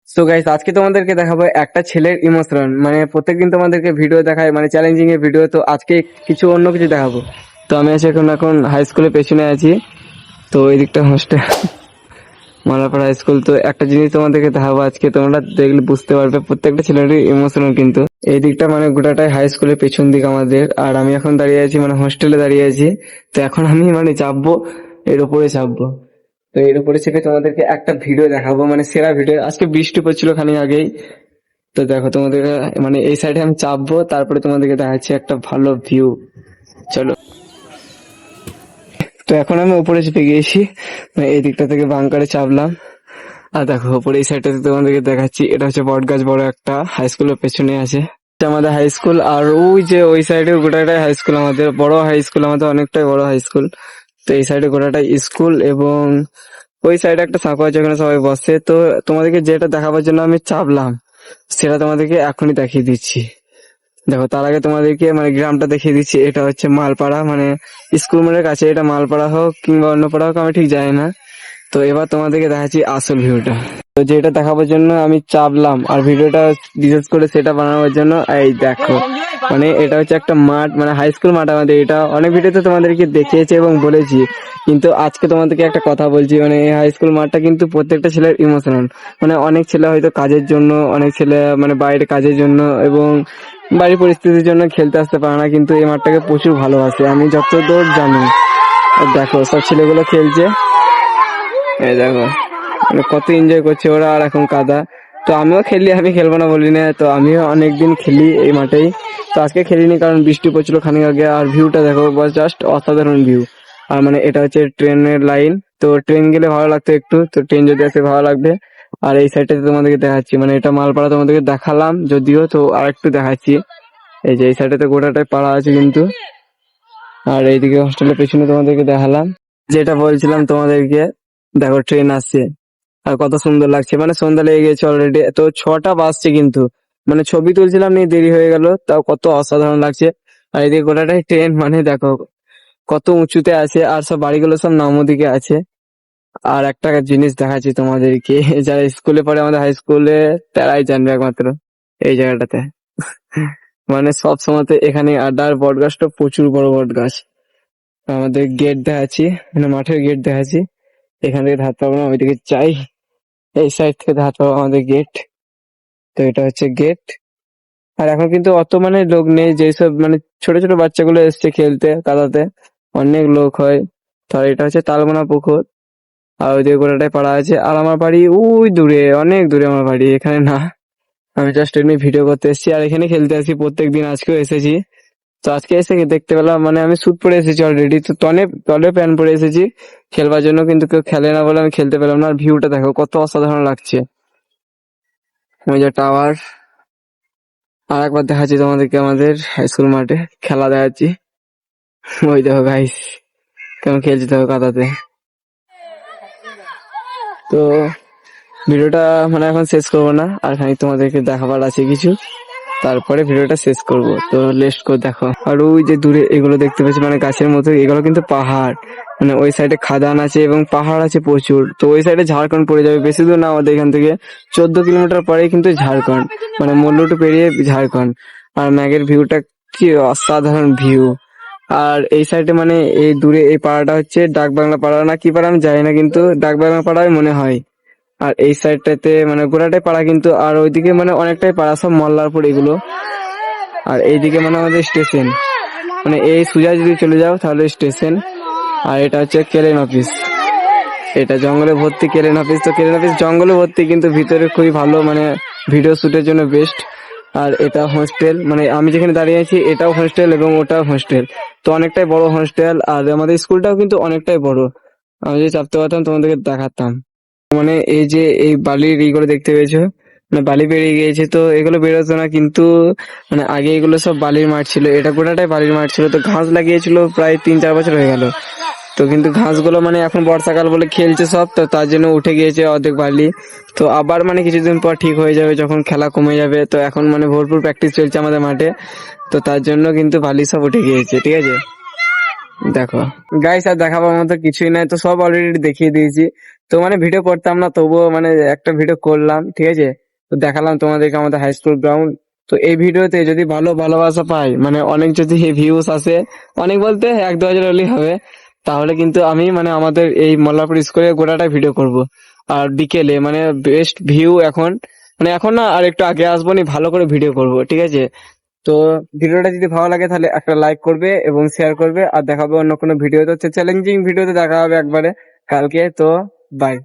So guys, আজকে তোমাদেরকে দেখাবো একটা ছেলের ইমোশন। মানে প্রত্যেকদিন তোমাদেরকে ভিডিও দেখায়, মানে চ্যালেঞ্জিং এর ভিডিও। তো আজকে কিছু অন্য কিছু দেখাবো। তো আমি আছি এখন হাই স্কুলের পেছনে আছি। তো এই দিকটা হোস্টেল, মালাপাড়া হাই স্কুল। তো একটা জিনিস তোমাদেরকে দেখাবো আজকে, তোমরা দেখলে বুঝতে পারবে প্রত্যেকটা ছেলেরই ইমোশনাল কিন্তু। এই দিকটা মানে গোটাটাই হাই স্কুলের পেছন দিক আমাদের। আর আমি এখন দাঁড়িয়ে আছি মানে হোস্টেলে দাঁড়িয়ে আছি। তো এখন আমি মানে চাপবো, এর উপরে চাপবো। তো এর উপরে চেপে তোমাদেরকে একটা ভিডিও দেখাবো, মানে সেরা ভিডিও। আজকে বৃষ্টি পড়ছিল খানিক আগেই। তো দেখো তোমাদের, মানে এই সাইডে আমি চাপবো, তারপরে তোমাদেরকে দেখাচ্ছি একটা ভালো ভিউ। চলো। তো এখন আমি উপরে চেপে গিয়েছি, মানে এই দিকটা থেকে বাংকারে চাপলাম। আর দেখো উপরে এই সাইডটাতে তোমাদেরকে দেখাচ্ছি, এটা হচ্ছে বট গাছ, বড় একটা হাই স্কুলের পেছনে আছে। এটা আমাদের হাই স্কুল। আর ওই যে ওই সাইডে গোটাটাই হাই স্কুল, আমাদের বড় হাই স্কুল, আমাদের অনেকটাই বড় হাই স্কুল। তো এই সাইডে গোটাটাই স্কুল, এবং ওই সাইডে একটা সাঁকো আছে, ওখানে সবাই বসে। তো তোমাদেরকে যেটা দেখাবার জন্য আমি চাপলাম, সেটা তোমাদেরকে এখনই দেখিয়ে দিচ্ছি। দেখো, তার আগে তোমাদেরকে মানে গ্রামটা দেখিয়ে দিচ্ছি। এটা হচ্ছে মালপাড়া, মানে স্কুল মোড়ের কাছে। এটা মালপাড়া হোক কিংবা অন্য পাড়া হোক, আমি ঠিক জানি না। তো এবার তোমাদেরকে দেখাচ্ছি আসল ভিউটা। তো যেটা দেখাবার জন্য আমি চাপলাম, আর ভিডিওটা বিশেষ করে সেটা বানানোর জন্য, এই দেখো, মানে এটা হচ্ছে একটা মাঠ, মানে হাই স্কুল মাঠ আমাদের। এটা অনেক ভিডিওতে তোমাদেরকে দেখিয়েছি এবং বলেছি, কিন্তু আজকে তোমাদেরকে একটা কথা বলছি। মানে এই হাই স্কুল মাঠটা কিন্তু প্রত্যেকটা ছেলের ইমোশনাল। মানে অনেক ছেলে হয়তো কাজের জন্য, অনেক ছেলে মানে বাইরে কাজের জন্য এবং বাড়ির পরিস্থিতির জন্য খেলতে আসতে পারে না, কিন্তু এই মাঠটাকে প্রচুর ভালোবাসে, আমি যতদূর জানি। আর দেখো সব ছেলেগুলো খেলছে, এই দেখো মানে কত এনজয় করছে ওরা। আর এখন কাদা। তো আমিও খেলি, আমি খেলবো না বলি না। তো আমিও অনেকদিন খেলি এই মাঠেই। তো আজকে খেলিনি কারণ বৃষ্টি পড়ছিল খানিক আগে। আর ভিউটা দেখো, জাস্ট অসাধারণ ভিউ। আর মানে এটা হচ্ছে ট্রেনের লাইন। তো ট্রেন গেলে ভালো লাগতো একটু, তো ট্রেন যদি আসে ভালো লাগবে। আর এই সাইডটাতে তোমাদেরকে দেখাচ্ছি, মানে এটা মালপাড়া তোমাদেরকে দেখালাম যদিও, তো আর একটু দেখাচ্ছি। এই যে এই সাইডটাতে গোটাটাই পাড়া আছে কিন্তু। আর এইদিকে হোস্টেলের পেছনে তোমাদেরকে দেখালাম, যেটা বলছিলাম তোমাদেরকে। দেখো ট্রেন আসছে, আর কত সুন্দর লাগছে। মানে সন্ধ্যা লেগে গেছে অলরেডি, তো 6টা বাজছে কিন্তু। মানে ছবি তুলছিলাম নিয়ে দেরি হয়ে গেল, তাও কত অসাধারণ লাগছে। আর এদিকে গোটাটাই ট্রেন, মানে দেখো কত উঁচুতে আছে। আর সব বাড়িগুলো সব নামো দিকে আছে। আর একটা জিনিস দেখাচ্ছি তোমাদেরকে, যারা স্কুলে পড়ে আমাদের হাই স্কুলে, তারাই জানবে একমাত্র এই জায়গাটাতে। মানে সব সময়তে এখানে আড্ডা। আর বট গাছটা প্রচুর বড় বট গাছ। আমাদের গেট দেখাচ্ছি, মানে মাঠের গেট দেখাচ্ছি। এখান থেকে ধার পাবো না, ওইদিকে চাই। এই সাইড থেকে ধার পাবো আমাদের গেট। তো এটা হচ্ছে গেট। আর এখন কিন্তু অত মানে লোক নেই, যেসব মানে ছোট ছোট বাচ্চাগুলো এসছে খেলতে কাদাতে, অনেক লোক হয়। তো এটা হচ্ছে তালবোনা পুকুর। আর ওইদিকে গোটাটাই পাড়া আছে। আর আমার বাড়ি ওই দূরে, অনেক দূরে আমার বাড়ি, এখানে না। আমি জাস্ট এমনি ভিডিও করতে এসেছি, আর এখানে খেলতে আসি প্রত্যেকদিন। আজকেও এসেছি। তো আজকে এসে দেখতে পেলাম, মানে আমি শুট পরে এসেছি অলরেডি। তো তলে তলে প্যান্ট পরে এসেছি খেলবার জন্য, কিন্তু কেউ খেলে না বলে আমি খেলতে পেলাম না। আর ভিউটা দেখো কত অসাধারণ লাগছে। ওই যে টাওয়ার। আর একবার দেখাচ্ছি তোমাদেরকে আমাদের হাই স্কুল মাঠে খেলা দেখাচ্ছি। ওই দেখো গাইস, কেমন খেলছে দেখো কাদাতে। তো ভিডিওটা মানে এখন শেষ করবো না, আর খানিক তোমাদেরকে দেখাবার আছে কিছু, তারপরে ভিডিওটা শেষ করব। তো লেটস গো। দেখো, আর ওই যে দূরে এগুলো দেখতে পাচ্ছি, মানে গাছের মতো, এগুলো কিন্তু পাহাড়। মানে ওই সাইডে খাদান আছে এবং পাহাড় আছে প্রচুর। তো ওই সাইডে ঝাড়খণ্ড পড়ে যাবে, বেশি দূর না আমাদের এখান থেকে। 14 কিলোমিটার পরেই কিন্তু ঝাড়খণ্ড, মানে মল্লটু পেরিয়ে ঝাড়খণ্ড। আর ম্যাগের ভিউটা কি অসাধারণ ভিউ। আর এই সাইডে মানে এই দূরে এই পাড়াটা হচ্ছে ডাক বাংলা পাড়া না কি পাড়া আমি জানি না, কিন্তু ডাক বাংলা পাড়াই মনে হয়। আর এই সাইডটাতে মানে গোটাটাই পাড়া কিন্তু। আর ওইদিকে মানে অনেকটাই পাড়া, সব মল্লারপুর এগুলো। আর এইদিকে মানে আমাদের স্টেশন, মানে এই সোজা যদি চলে যাও তাহলে স্টেশন। আর এটা হচ্ছে কেলেন অফিস। এটা জঙ্গলে ভর্তি কেলেন অফিস। তো কেলেন অফিস জঙ্গলে ভর্তি, কিন্তু ভিতরে খুবই ভালো, মানে ভিডিও শুটের জন্য বেস্ট। আর এটা হোস্টেল, মানে আমি যেখানে দাঁড়িয়ে আছি এটাও হোস্টেল এবং ওটাও হোস্টেল। তো অনেকটাই বড় হোস্টেল। আর আমাদের স্কুলটাও কিন্তু অনেকটাই বড়। আমি যদি চাপতে পারতাম তোমাদেরকে দেখাতাম। মানে এই যে এই বালির এইগুলো দেখতে পেয়েছো, মানে বালি বেরিয়ে গিয়েছে। তো এগুলো বেরোতো না কিন্তু, মানে আগে এগুলো সব বালির মাঠ ছিল, এটা গোটাটাই বালির মাঠ ছিল। তো ঘাস লাগিয়েছিল প্রায় 3-4 বছর হয়ে গেল। তো কিন্তু ঘাসগুলো মানে এখন বর্ষাকাল বলে খেলছে সব, তো তার জন্য উঠে গিয়েছে অর্ধেক বালি। তো আবার মানে কিছুদিন পর ঠিক হয়ে যাবে যখন খেলা কমে যাবে। তো এখন মানে ভরপুর প্র্যাকটিস চলছে আমাদের মাঠে। তো তার জন্য কিন্তু বালি সব উঠে গিয়েছে, ঠিক আছে। দেখো গাইস, আর দেখাবার মতো কিছুই নাই, তো সব অলরেডি দেখিয়ে দিয়েছি। তো মানে ভিডিও করতাম না, তবুও মানে একটা ভিডিও করলাম, ঠিক আছে। তো দেখালাম তোমাদেরকে আমাদের হাই স্কুল গ্রাউন্ড। তো এই ভিডিওতে যদি ভালোবাসা পাই, মানে অনেক যদি ভিউজ আসে, অনেক বলতে 1-2 হাজার হলেই হবে, তাহলে কিন্তু আমি মানে আমাদের এই মল্লারপুর স্কুলে গোটাটা ভিডিও করব। আর বিকেলে মানে বেস্ট ভিউ এখন, মানে এখন না, আর একটু আগে আসবো নি, ভালো করে ভিডিও করব, ঠিক আছে। তো ভিডিওটা যদি ভালো লাগে তাহলে একটা লাইক করবে এবং শেয়ার করবে, আর দেখাবে অন্য কোনো ভিডিওতে, হচ্ছে চ্যালেঞ্জিং ভিডিওতে দেখা হবে একবারে কালকে। তো বাই।